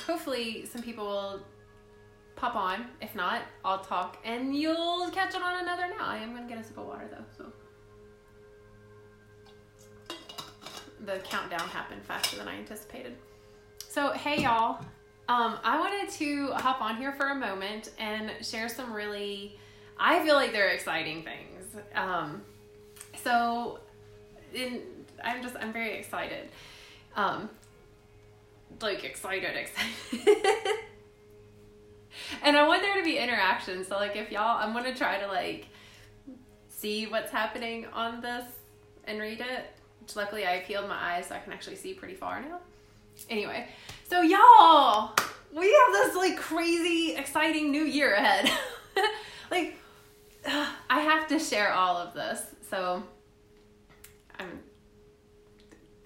Hopefully some people will pop on. If not, I'll talk and you'll catch it on another now. I am going to get a sip of water though, so. The countdown happened faster than I anticipated. So, hey y'all. I wanted to hop on here for a moment and share some really, I feel like they're exciting things. I'm very excited. Excited. And I want there to be interaction. So like if y'all, I'm going to try to like see what's happening on this and read it. Which luckily I peeled my eyes so I can actually see pretty far now. Anyway, so y'all, we have this like crazy exciting new year ahead. I have to share all of this. So I'm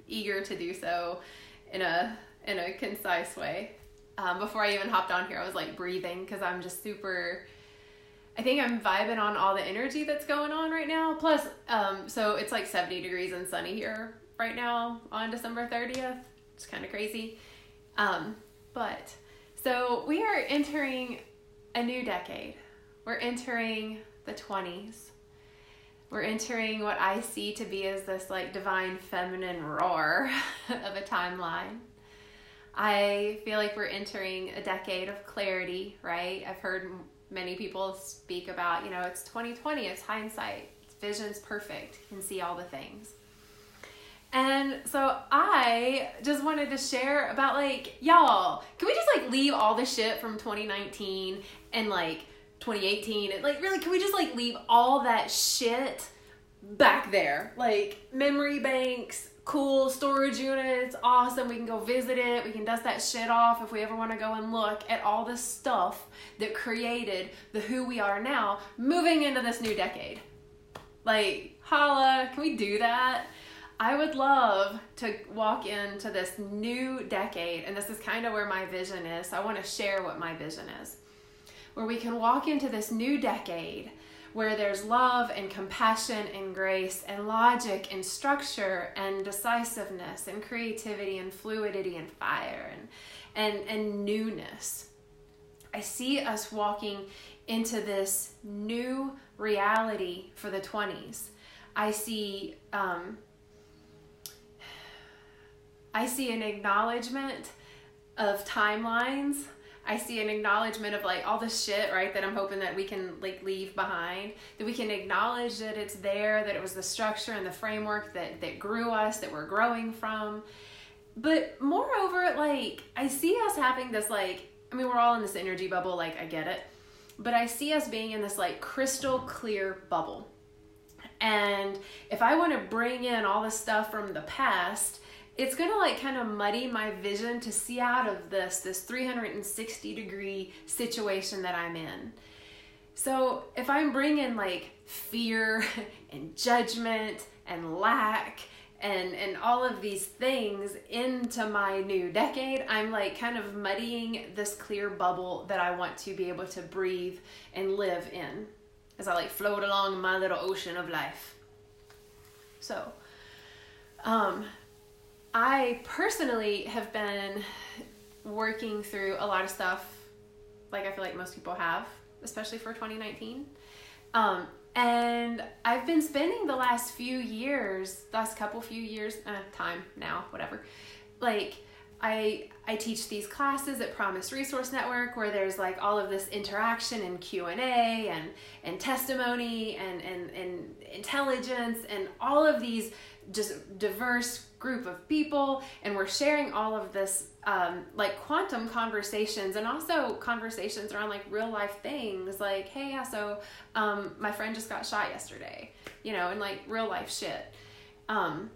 eager to do so in a concise way. Before I even hopped on here, I was like breathing because I'm just super, I think I'm vibing on all the energy that's going on right now. Plus, so it's like 70 degrees and sunny here right now on December 30th. It's kind of crazy. So we are entering a new decade. We're entering the 20s. We're entering what I see to be as this like divine feminine roar of a timeline. I feel like we're entering a decade of clarity, right? I've heard many people speak about, it's 2020, it's hindsight, vision's perfect, you can see all the things. And so I just wanted to share about y'all, can we just leave all the shit from 2019 and 2018 and really, can we just leave all that shit back there? Memory banks, cool storage units, awesome. We can go visit it. We can dust that shit off if we ever want to go and look at all the stuff that created the who we are now moving into this new decade. Holla, can we do that? I would love to walk into this new decade, and this is kind of where my vision is. So I want to share what my vision is. Where we can walk into this new decade where there's love and compassion and grace and logic and structure and decisiveness and creativity and fluidity and fire and newness. I see us walking into this new reality for the 20s. I see an acknowledgement of timelines. I see an acknowledgement of all this shit, right, that I'm hoping that we can leave behind, that we can acknowledge that it's there, that it was the structure and the framework that grew us, that we're growing from. But moreover, I see us having this we're all in this energy bubble, I get it, but I see us being in this crystal clear bubble. And if I want to bring in all the stuff from the past, it's going to kind of muddy my vision to see out of this 360 degree situation that I'm in. So if I'm bringing fear and judgment and lack and all of these things into my new decade, I'm kind of muddying this clear bubble that I want to be able to breathe and live in as I float along my little ocean of life. So, I personally have been working through a lot of stuff, I feel like most people have, especially for 2019. And I've been spending the last few years, time now, whatever. I teach these classes at Promise Resource Network where there's all of this interaction and Q&A and testimony and intelligence and all of these just diverse group of people, and we're sharing all of this quantum conversations and also conversations around real life things hey, so my friend just got shot yesterday, and real life shit. And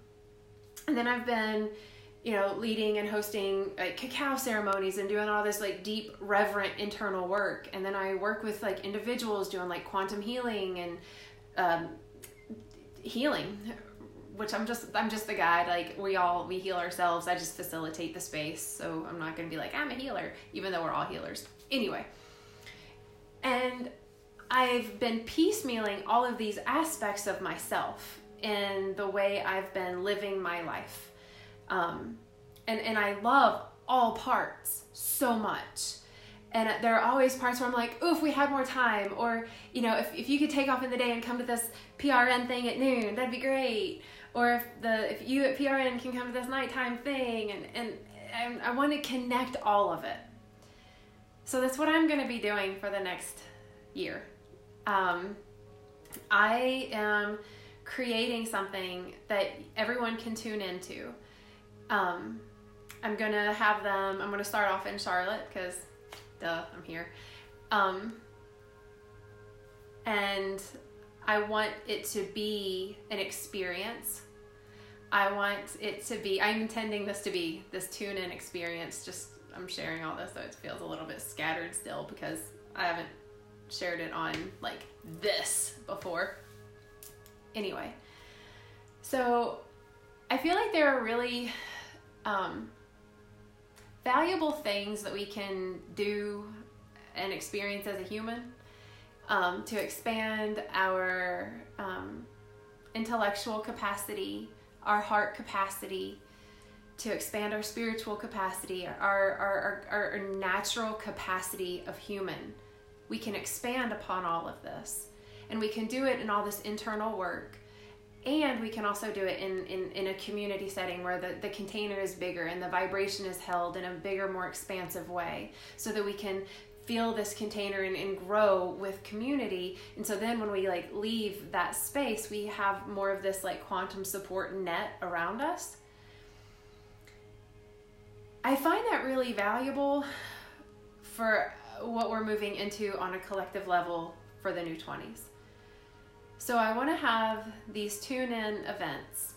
then I've been leading and hosting cacao ceremonies and doing all this deep reverent internal work, and then I work with individuals doing quantum healing and healing, which I'm just the guide. We heal ourselves. I just facilitate the space. So I'm not going to be I'm a healer, even though we're all healers. Anyway. And I've been piecemealing all of these aspects of myself in the way I've been living my life. And I love all parts so much. And there are always parts where I'm like, oh, if we had more time, or, you know, if you could take off in the day and come to this PRN thing at noon, that'd be great. Or if you at PRN can come to this nighttime thing, and I want to connect all of it. So that's what I'm going to be doing for the next year. I am creating something that everyone can tune into. I'm going to start off in Charlotte because, duh, I'm here. And I want it to be an experience. I'm intending this to be this tune-in experience. I'm sharing all this so it feels a little bit scattered still because I haven't shared it on like this before. Anyway, so I feel like there are really valuable things that we can do and experience as a human to expand our intellectual capacity, our heart capacity, to expand our spiritual capacity, our natural capacity of human. We can expand upon all of this, and we can do it in all this internal work, and we can also do it in a community setting where the container is bigger and the vibration is held in a bigger, more expansive way, so that we can feel this container and grow with community. And so then when we like leave that space, we have more of this like quantum support net around us. I find that really valuable for what we're moving into on a collective level for the new 20s. So I want to have these tune-in events.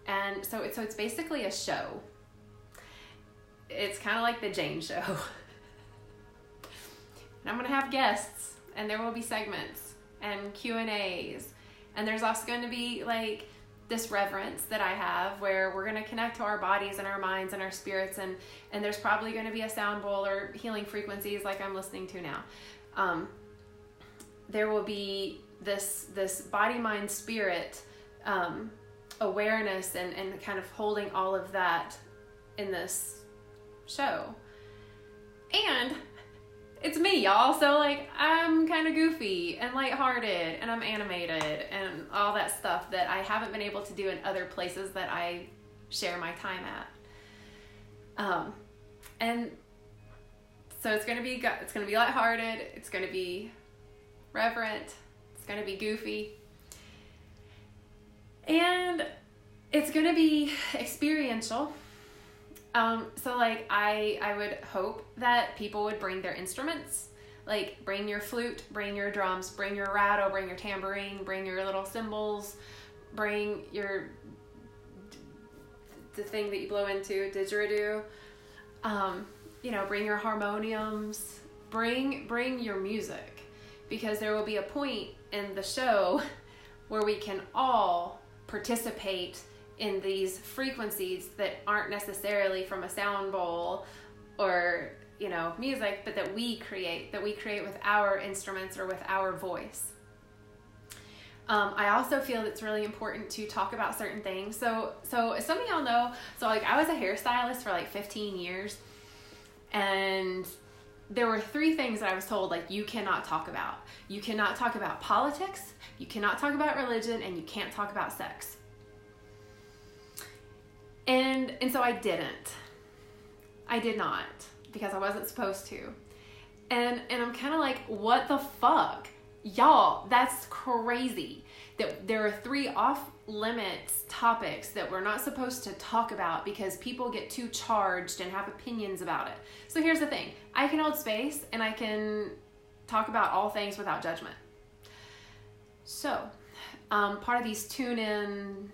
And so it's basically a show. It's kind of like the Jane Show. And I'm going to have guests, and there will be segments and Q&As. And there's also going to be like this reverence that I have where we're going to connect to our bodies and our minds and our spirits, and there's probably going to be a sound bowl or healing frequencies like I'm listening to now. There will be this body, mind, spirit awareness and kind of holding all of that in this show. And it's me, y'all. So like I'm kind of goofy and lighthearted, and I'm animated and all that stuff that I haven't been able to do in other places that I share my time at. And so it's gonna be lighthearted. It's gonna be reverent. It's gonna be goofy, and it's gonna be experiential. So like I would hope that people would bring their instruments, like bring your flute, bring your drums, bring your rattle, bring your tambourine, bring your little cymbals, bring the thing that you blow into, didgeridoo, bring your harmoniums, bring your music, because there will be a point in the show where we can all participate in these frequencies that aren't necessarily from a sound bowl or, music, but that we create with our instruments or with our voice. I also feel it's really important to talk about certain things. So some of y'all know, I was a hairstylist for like 15 years, and there were 3 things that I was told, like, you cannot talk about. You cannot talk about politics, you cannot talk about religion, and you can't talk about sex. And so I didn't. I did not, because I wasn't supposed to. And I'm kind of like, what the fuck? Y'all, that's crazy. That there are 3 off-limits topics that we're not supposed to talk about because people get too charged and have opinions about it. So here's the thing. I can hold space and I can talk about all things without judgment. So, part of these tune-in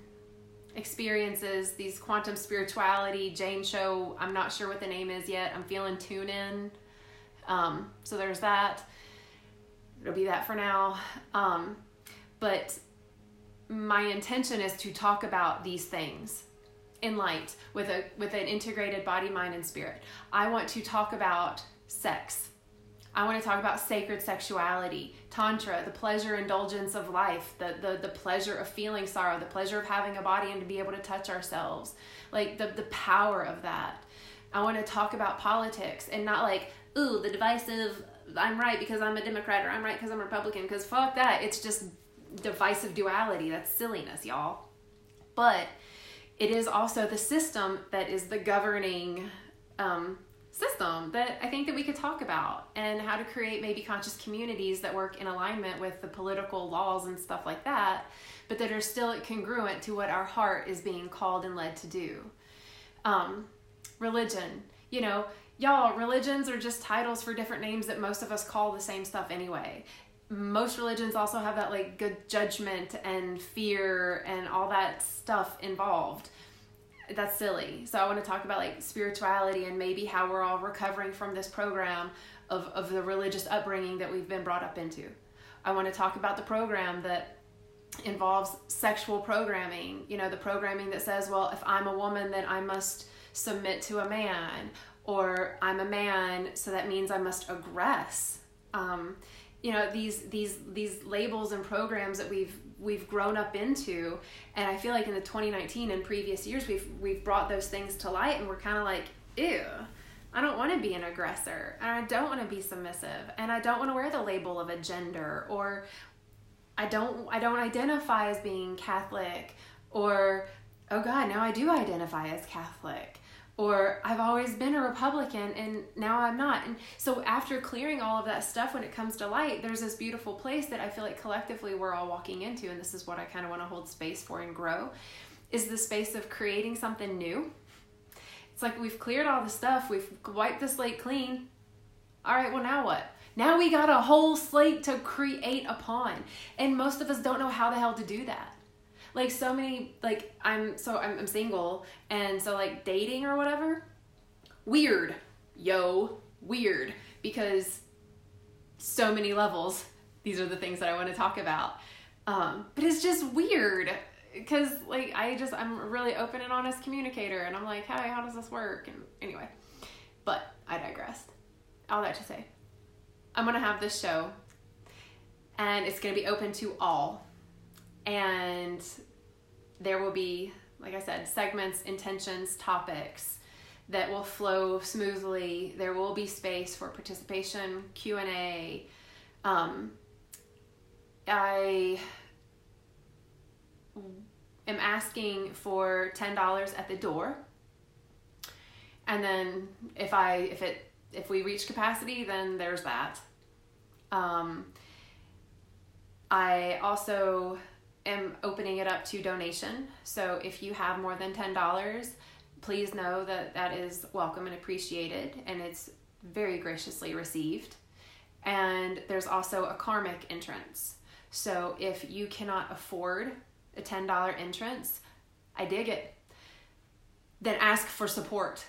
experiences, these quantum spirituality, Jane Show, I'm not sure what the name is yet. I'm feeling tune-in. So there's that. It'll be that for now. But my intention is to talk about these things in light with an integrated body, mind, and spirit. I want to talk about sex. I want to talk about sacred sexuality, tantra, the pleasure indulgence of life, the pleasure of feeling sorrow, the pleasure of having a body and to be able to touch ourselves, like the power of that. I want to talk about politics and not like, ooh, the divisive, I'm right because I'm a Democrat, or I'm right because I'm a Republican, because fuck that. It's just divisive duality. That's silliness, y'all. But it is also the system that is the governing system that I think that we could talk about, and how to create maybe conscious communities that work in alignment with the political laws and stuff like that, but that are still congruent to what our heart is being called and led to do. Religion, you know, y'all, religions are just titles for different names that most of us call the same stuff anyway. Most religions also have that like good judgment and fear and all that stuff involved. That's silly. So I want to talk about like spirituality and maybe how we're all recovering from this program of the religious upbringing that we've been brought up into. I want to talk about the program that involves sexual programming, you know, the programming that says, well, if I'm a woman, then I must submit to a man, or I'm a man, so that means I must aggress. You know, these labels and programs that we've grown up into, and I feel like in the 2019 and previous years we've brought those things to light, and we're kind of like, ew, I don't want to be an aggressor, and I don't want to be submissive, and I don't want to wear the label of a gender, or I don't identify as being Catholic, or oh God, now I do identify as Catholic. Or I've always been a Republican and now I'm not. And so after clearing all of that stuff, when it comes to light, there's this beautiful place that I feel like collectively we're all walking into, and this is what I kind of want to hold space for and grow, is the space of creating something new. It's like we've cleared all the stuff, we've wiped the slate clean. All right, well now what? Now we got a whole slate to create upon. And most of us don't know how the hell to do that. Like so many, like I'm single, and so like dating or whatever, weird, because so many levels. These are the things that I want to talk about. But it's just weird because like I'm a really open and honest communicator, and I'm like, hey, how does this work? And anyway, but I digressed. All that to say, I'm going to have this show, and it's going to be open to all. And there will be, like I said, segments, intentions, topics that will flow smoothly. There will be space for participation, Q&A. I am asking for $10 at the door. And then if we reach capacity, then there's that. I also am opening it up to donation. So if you have more than $10, please know that that is welcome and appreciated, and it's very graciously received. And there's also a karmic entrance. So if you cannot afford a $10 entrance, I dig it. Then ask for support.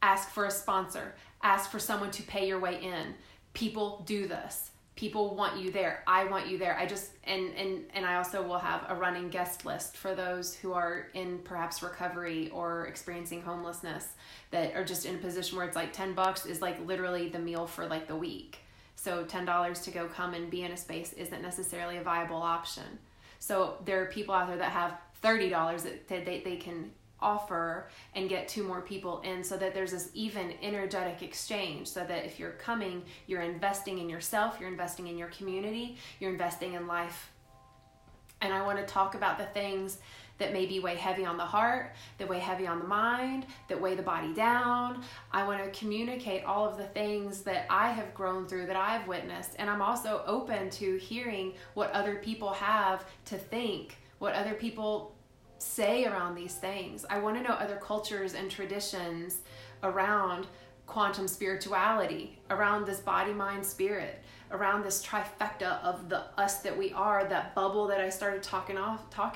Ask for a sponsor. Ask for someone to pay your way in. People do this. People want you there. I want you there. And I also will have a running guest list for those who are in perhaps recovery or experiencing homelessness, that are just in a position where it's like $10 is like literally the meal for like the week. So $10 to go come and be in a space isn't necessarily a viable option. So there are people out there that have $30 that they can offer and get 2 more people in, so that there's this even energetic exchange, so that if you're coming, you're investing in yourself, you're investing in your community, you're investing in life. And I want to talk about the things that maybe weigh heavy on the heart, that weigh heavy on the mind, that weigh the body down. I want to communicate all of the things that I have grown through, that I've witnessed. And I'm also open to hearing what other people have to think, what other people say around these things. I want to know other cultures and traditions around quantum spirituality, around this body, mind, spirit, around this trifecta of the us that we are, that bubble that I started talking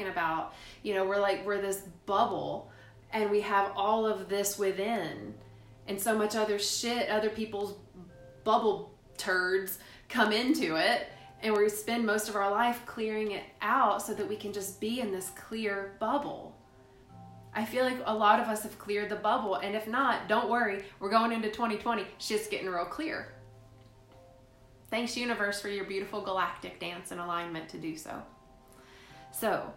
about. You know, we're this bubble, and we have all of this within, and so much other shit, other people's bubble turds come into it. And we spend most of our life clearing it out so that we can just be in this clear bubble. I feel like a lot of us have cleared the bubble. And if not, don't worry. We're going into 2020. Shit's getting real clear. Thanks, universe, for your beautiful galactic dance and alignment to do so. So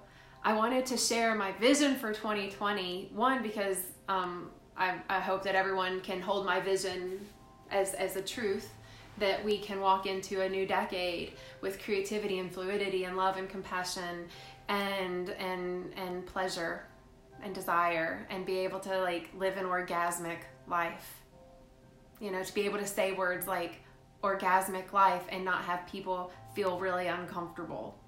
I wanted to share my vision for 2020. One, because I hope that everyone can hold my vision as a truth, that we can walk into a new decade with creativity and fluidity and love and compassion and pleasure and desire, and be able to like live an orgasmic life. You know, to be able to say words like orgasmic life and not have people feel really uncomfortable.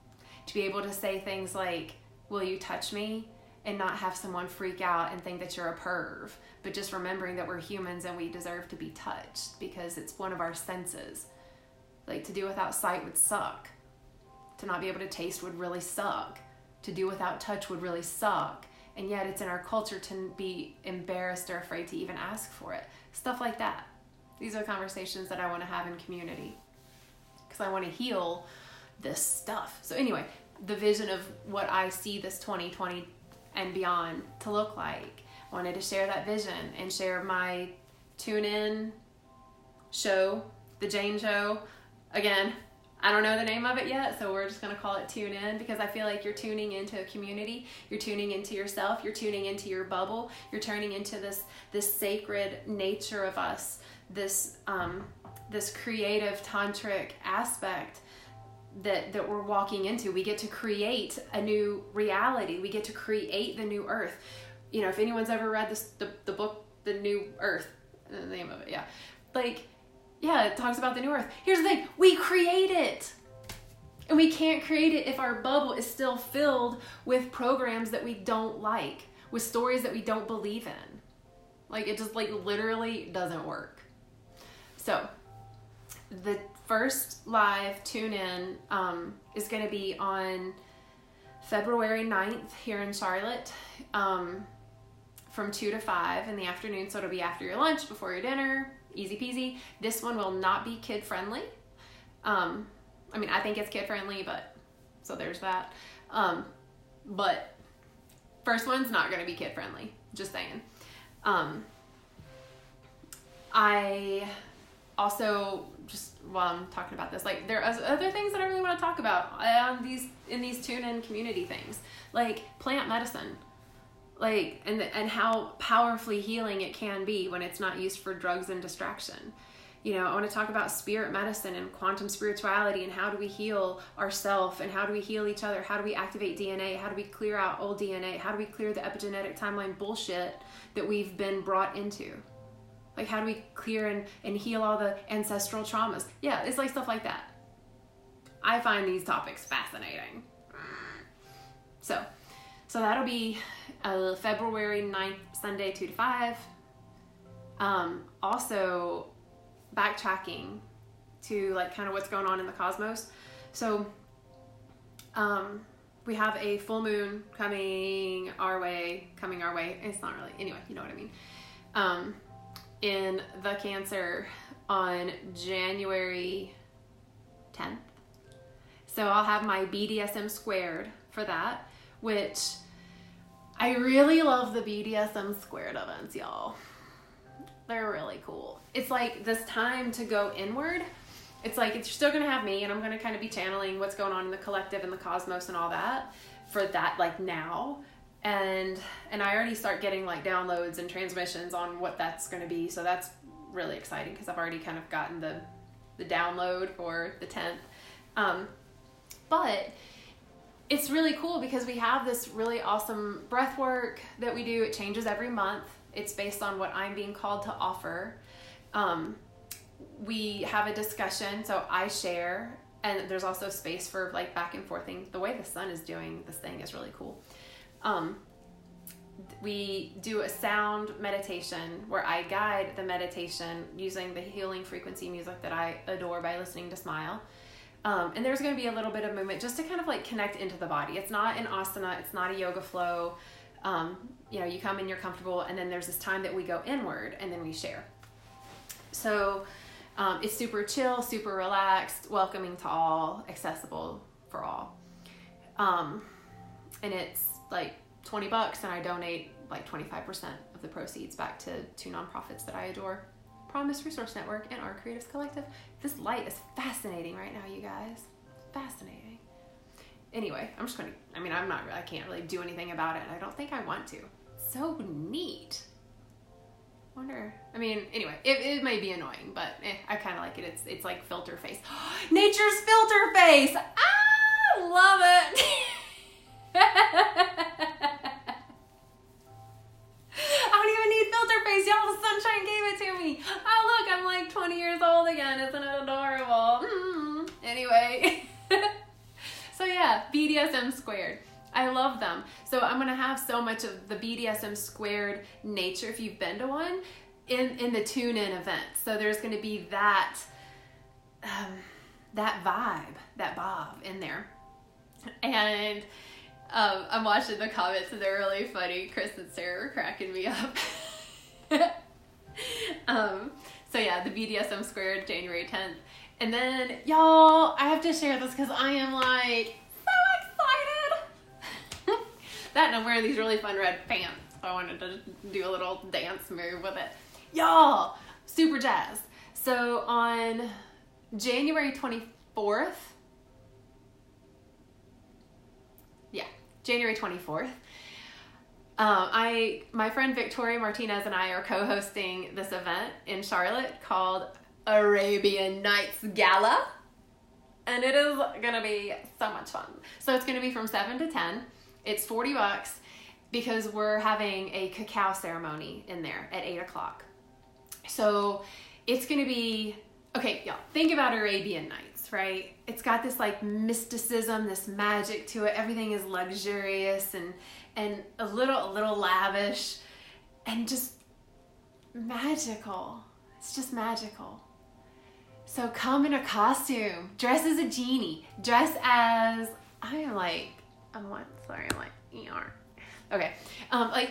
To be able to say things like, will you touch me? And not have someone freak out and think that you're a perv, but just remembering that we're humans and we deserve to be touched because it's one of our senses. Like, to do without sight would suck. To not be able to taste would really suck. To do without touch would really suck. And yet it's in our culture to be embarrassed or afraid to even ask for it. Stuff like that. These are conversations that I want to have in community because I want to heal this stuff. So anyway, the vision of what I see this 2020 and beyond to look like. Wanted to share that vision and share my tune in show, the Jane Show. Again, I don't know the name of it yet, so we're just going to call it Tune In, because I feel like you're tuning into a community, you're tuning into yourself, you're tuning into your bubble, you're turning into this sacred nature of us, this creative tantric aspect that we're walking into. We get to create a new reality. We get to create the new earth. You know, if anyone's ever read the book, The New Earth, the name of it, yeah. Like, yeah, it talks about the new earth. Here's the thing, we create it. And we can't create it if our bubble is still filled with programs that we don't like, with stories that we don't believe in. Like, it just like literally doesn't work. So the first live tune in is going to be on February 9th here in Charlotte, from 2 to 5 in the afternoon. So it'll be after your lunch, before your dinner, easy peasy. This one will not be kid friendly. I mean, I think it's kid friendly, but so there's that. But first one's not going to be kid friendly, just saying. I also, just while I'm talking about this, like, there are other things that I really want to talk about in these tune-in community things, like plant medicine, like, and how powerfully healing it can be when it's not used for drugs and distraction. You know, I want to talk about spirit medicine and quantum spirituality, and how do we heal ourselves, and how do we heal each other? How do we activate DNA? How do we clear out old DNA? How do we clear the epigenetic timeline bullshit that we've been brought into? Like, how do we clear and heal all the ancestral traumas? Yeah, it's like stuff like that. I find these topics fascinating. So that'll be February 9th, Sunday, 2 to 5. Also, backtracking to like kind of what's going on in the cosmos. So we have a full moon coming our way. It's not really, anyway, you know what I mean. In the Cancer on January 10th. So I'll have my BDSM squared for that, which I really love the BDSM squared events, y'all. They're really cool. It's like this time to go inward. It's like, it's still going to have me, and I'm going to kind of be channeling what's going on in the collective and the cosmos and all that for that, like, now. And I already start getting like downloads and transmissions on what that's going to be. So that's really exciting, because I've already kind of gotten the download for the 10th. But it's really cool because we have this really awesome breath work that we do. It changes every month. It's based on what I'm being called to offer. We have a discussion, so I share, and there's also space for like back and forthing. The way the sun is doing this thing is really cool. We do a sound meditation where I guide the meditation using the healing frequency music that I adore by listening to Smile. And there's going to be a little bit of movement just to kind of like connect into the body. It's not an asana. It's not a yoga flow. You know, you come and you're comfortable, and then there's this time that we go inward and then we share. So, it's super chill, super relaxed, welcoming to all, accessible for all. And it's like $20, and I donate like 25% of the proceeds back to two nonprofits that I adore, Promise Resource Network and Our Creatives Collective. This light is fascinating right now, you guys. Fascinating. Anyway, I can't really do anything about it. I don't think I want to. So neat. wonder. I mean, anyway, it may be annoying, but I kind of like it. It's like filter face. Nature's filter face. Ah, love it. I don't even need filter face, y'all. The sunshine gave it to me. Oh, look, I'm like 20 years old again. Isn't it adorable? Anyway. So yeah, BDSM squared. I love them. So I'm going to have so much of the BDSM squared nature, if you've been to one, in the tune-in event. So there's going to be that vibe, that bob in there. And I'm watching the comments and they're really funny. Chris and Sarah are cracking me up. So yeah, the BDSM squared, January 10th. And then, y'all, I have to share this because I am like so excited. That, and I'm wearing these really fun red pants. I wanted to do a little dance move with it. Y'all, super jazzed. So on January 24th, January 24th, my friend Victoria Martinez and I are co-hosting this event in Charlotte called Arabian Nights Gala, and it is gonna be so much fun. So it's gonna be from 7 to 10. It's $40 because we're having a cacao ceremony in there at 8 o'clock. So it's gonna be, okay, y'all, think about Arabian Nights, right? It's got this like mysticism, this magic to it. Everything is luxurious and a little lavish and just magical. It's just magical. So come in a costume, dress as a genie, dress as, okay. Like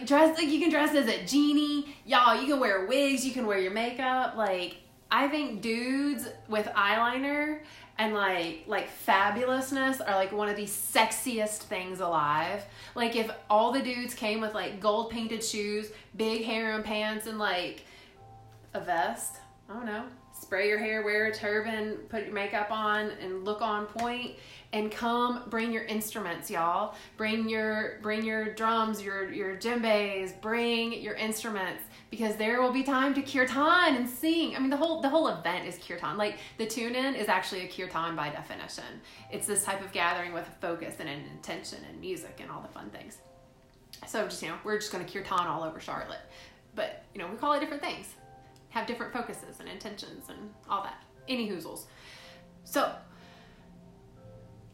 dress, like you can dress as a genie. Y'all, you can wear wigs, you can wear your makeup. Like, I think dudes with eyeliner and like fabulousness are like one of the sexiest things alive. Like if all the dudes came with like gold painted shoes, big hair and pants, and like a vest, I don't know, spray your hair, wear a turban, put your makeup on, and look on point, and come bring your instruments, y'all. Bring your drums, your djembes, bring your instruments, because there will be time to kirtan and sing. I mean, the whole event is kirtan. Like, the tune-in is actually a kirtan by definition. It's this type of gathering with a focus and an intention and music and all the fun things. So just, we're just going to kirtan all over Charlotte. But, we call it different things. Have different focuses and intentions and all that. Any hoozles. So,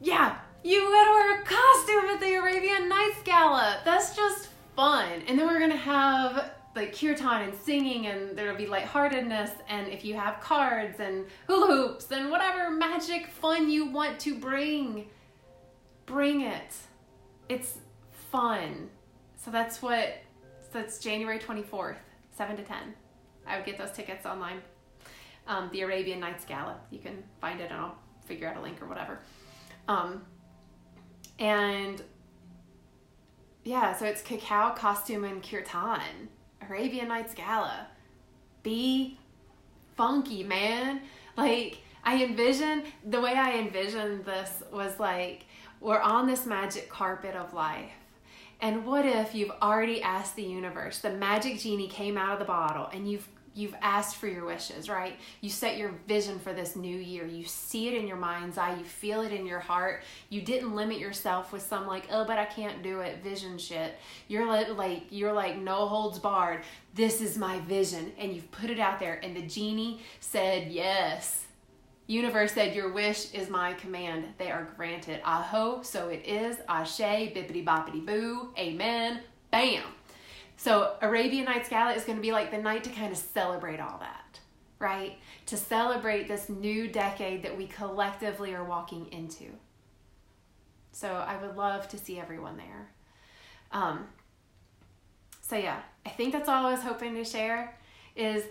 yeah, you gotta wear a costume at the Arabian Nights Gala. That's just fun. And then we're gonna have like kirtan and singing, and there'll be lightheartedness, and if you have cards and hula hoops and whatever magic fun you want to bring it. It's fun. So that's January 24th, 7 to 10. I would get those tickets online. The Arabian Nights Gala. You can find it and I'll figure out a link or whatever. And yeah, so it's cacao, costume, and kirtan. Arabian Nights Gala. Be funky, man. Like, the way I envisioned this was like, we're on this magic carpet of life. And what if you've already asked the universe, the magic genie came out of the bottle, and you've asked for your wishes, right? You set your vision for this new year. You see it in your mind's eye. You feel it in your heart. You didn't limit yourself with some like, oh, but I can't do it vision shit. You're like no holds barred. This is my vision. And you've put it out there, and the genie said yes. Universe said, your wish is my command. They are granted. Aho, so it is. Ashe, bippity boppity boo. Amen. Bam. So Arabian Nights Gala is going to be like the night to kind of celebrate all that, right? To celebrate this new decade that we collectively are walking into. So I would love to see everyone there. So yeah, I think that's all I was hoping to share is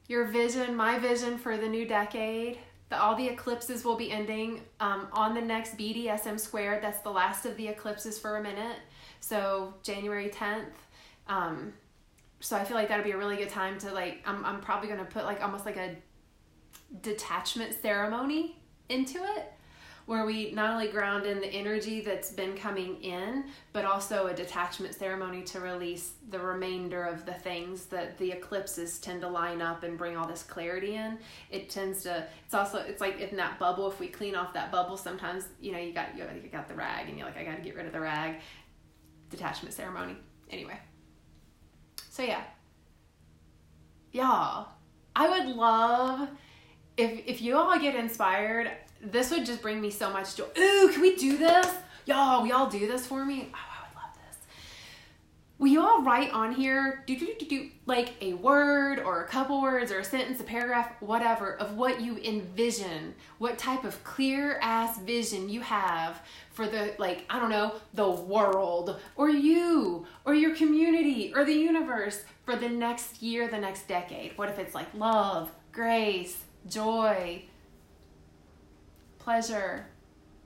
your vision, my vision for the new decade. All the eclipses will be ending on the next BDSM squared. That's the last of the eclipses for a minute. So January 10th. So I feel like that'll be a really good time to like, I'm probably going to put like almost like a detachment ceremony into it, where we not only ground in the energy that's been coming in, but also a detachment ceremony to release the remainder of the things that the eclipses tend to line up and bring all this clarity in. It's like in that bubble, if we clean off that bubble, sometimes, you got the rag and you're like, I got to get rid of the rag. Detachment ceremony. Anyway. So yeah. Y'all, I would love if you all get inspired. This would just bring me so much joy. Ooh, can we do this? Y'all, will y'all do this for me? Oh, I would love this. Will you all write on here, like a word or a couple words or a sentence, a paragraph, whatever, of what you envision, what type of clear ass vision you have for the, I don't know, the world or you or your community or the universe for the next year, the next decade. What if it's like love, grace, joy, pleasure,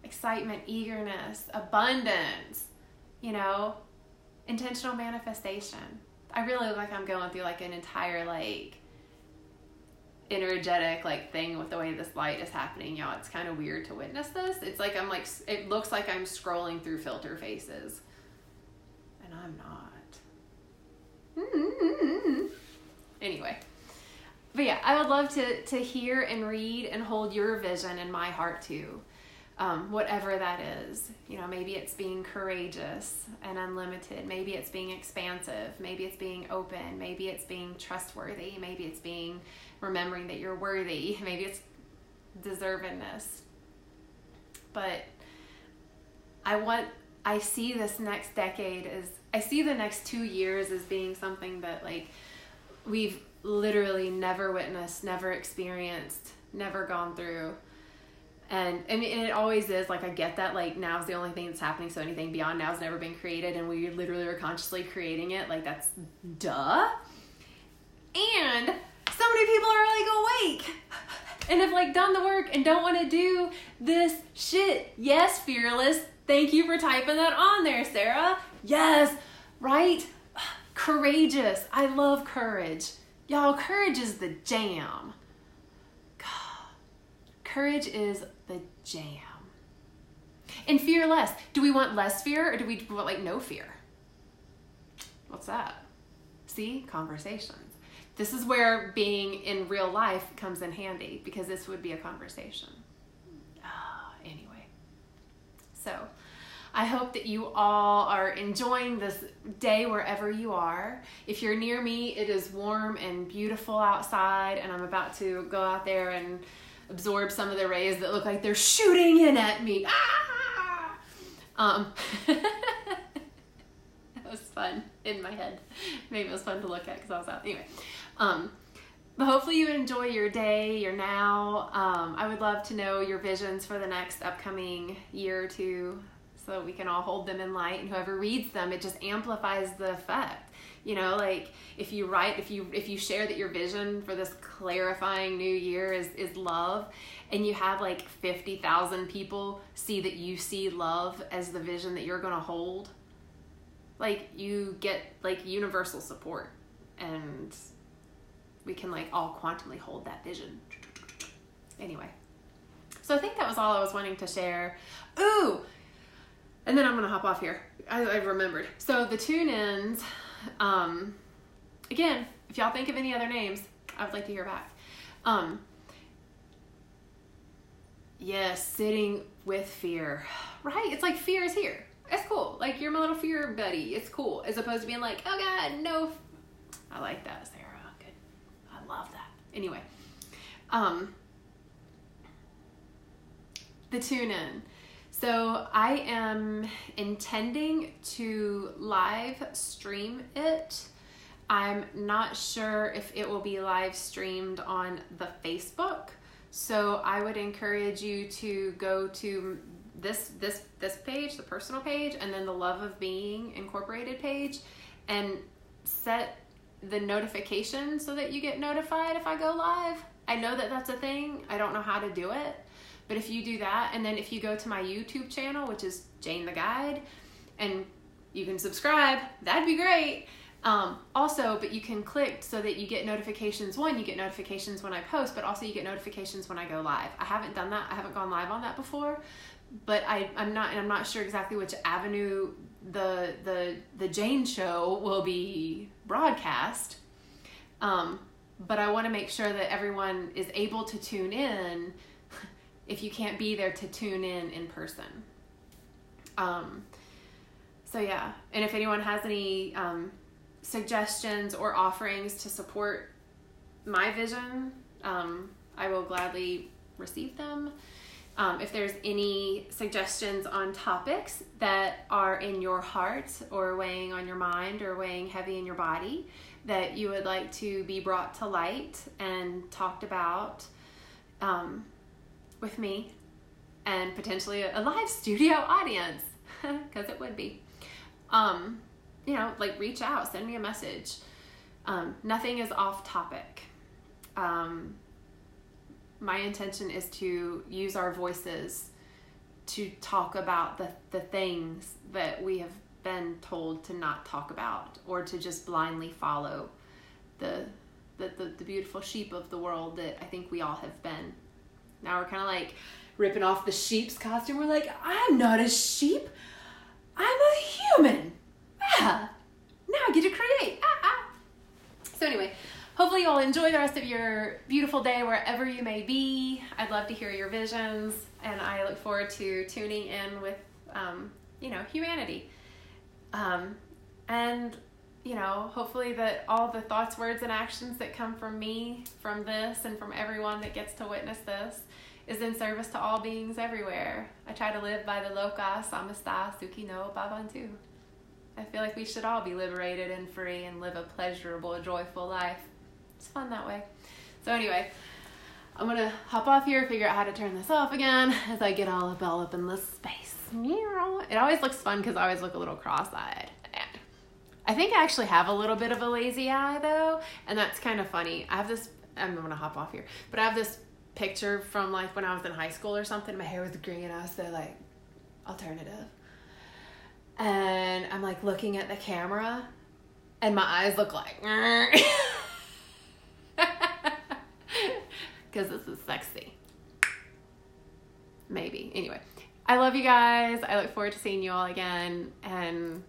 excitement, eagerness, abundance, intentional manifestation. I really look like I'm going through an entire energetic thing with the way this light is happening, y'all. It's kind of weird to witness this. It's like it looks like I'm scrolling through filter faces, and I'm not. Anyway. But yeah, I would love to hear and read and hold your vision in my heart too. Whatever that is. Maybe it's being courageous and unlimited. Maybe it's being expansive. Maybe it's being open.Maybe it's being trustworthy. Maybe it's being remembering that you're worthy. Maybe it's deservedness. But I see this next decade I see the next 2 years as being something that we've literally never witnessed, never experienced, never gone through. And it always is, I get that, now is the only thing that's happening, so anything beyond now has never been created, and we literally are consciously creating it, that's duh. And so many people are, awake, and have, done the work and don't want to do this shit. Yes, fearless, thank you for typing that on there, Sarah. Yes, right? Courageous, I love courage. Y'all, courage is the jam. God, courage is the jam. And fearless. Do we want less fear or do we want no fear? What's that? See? Conversations. This is where being in real life comes in handy, because this would be a conversation. Anyway. So, I hope that you all are enjoying this day wherever you are. If you're near me, it is warm and beautiful outside, and I'm about to go out there and absorb some of the rays that look like they're shooting in at me. That was fun in my head. Maybe it was fun to look at because I was out. Anyway, but hopefully you enjoy your day, your now. I would love to know your visions for the next upcoming year or two, so that we can all hold them in light, and whoever reads them, it just amplifies the effect. If you share that your vision for this clarifying new year is love, and you have 50,000 people see that you see love as the vision that you're going to hold, you get universal support, and we can all quantumly hold that vision. Anyway, so I think that was all I was wanting to share. Ooh! And then I'm going to hop off here. I remembered. So the tune-ins, again, if y'all think of any other names, I would like to hear back. Yes, sitting with fear. Right? It's fear is here. It's cool. You're my little fear buddy. It's cool. As opposed to being oh God, no. I like that, Sarah. Good. I love that. Anyway. The tune-in. So I am intending to live stream it. I'm not sure if it will be live streamed on the Facebook. So I would encourage you to go to this page, the personal page, and then the Love of Being Incorporated page, and set the notification so that you get notified if I go live. I know that that's a thing. I don't know how to do it. But if you do that, and then if you go to my YouTube channel, which is Jane the Guide, and you can subscribe, that'd be great. Also, but you can click so that you get notifications. One, you get notifications when I post, but also you get notifications when I go live. I haven't done that. I haven't gone live on that before, but I'm not sure exactly which avenue the Jane show will be broadcast. But I want to make sure that everyone is able to tune in if you can't be there to tune in person. So yeah, and if anyone has any suggestions or offerings to support my vision, I will gladly receive them. If there's any suggestions on topics that are in your heart or weighing on your mind or weighing heavy in your body that you would like to be brought to light and talked about with me and potentially a live studio audience, because it would be, like reach out, send me a message. Nothing is off topic. My intention is to use our voices to talk about the things that we have been told to not talk about, or to just blindly follow the beautiful sheep of the world that I think we all have been. Now we're kind of like ripping off the sheep's costume. We're like, I'm not a sheep, I'm a human. Now I get to create. So anyway, hopefully you'll enjoy the rest of your beautiful day wherever you may be. I'd love to hear your visions, and I look forward to tuning in with, humanity. And, hopefully that all the thoughts, words, and actions that come from me, from this, and from everyone that gets to witness this is in service to all beings everywhere. I try to live by the Loka Samasta Sukhi no Bhavantu. I feel like we should all be liberated and free and live a pleasurable, joyful life. It's fun that way. So anyway, I'm going to hop off here, figure out how to turn this off again as I get all up in this space. It always looks fun because I always look a little cross-eyed. I think I actually have a little bit of a lazy eye though, and that's kind of funny. I'm going to hop off here, but I have this picture from like when I was in high school or something. My hair was green, I was so like alternative. And I'm like looking at the camera and my eyes look like, because this is sexy. Maybe. Anyway, I love you guys. I look forward to seeing you all again. And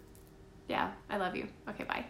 yeah, I love you. Okay, bye.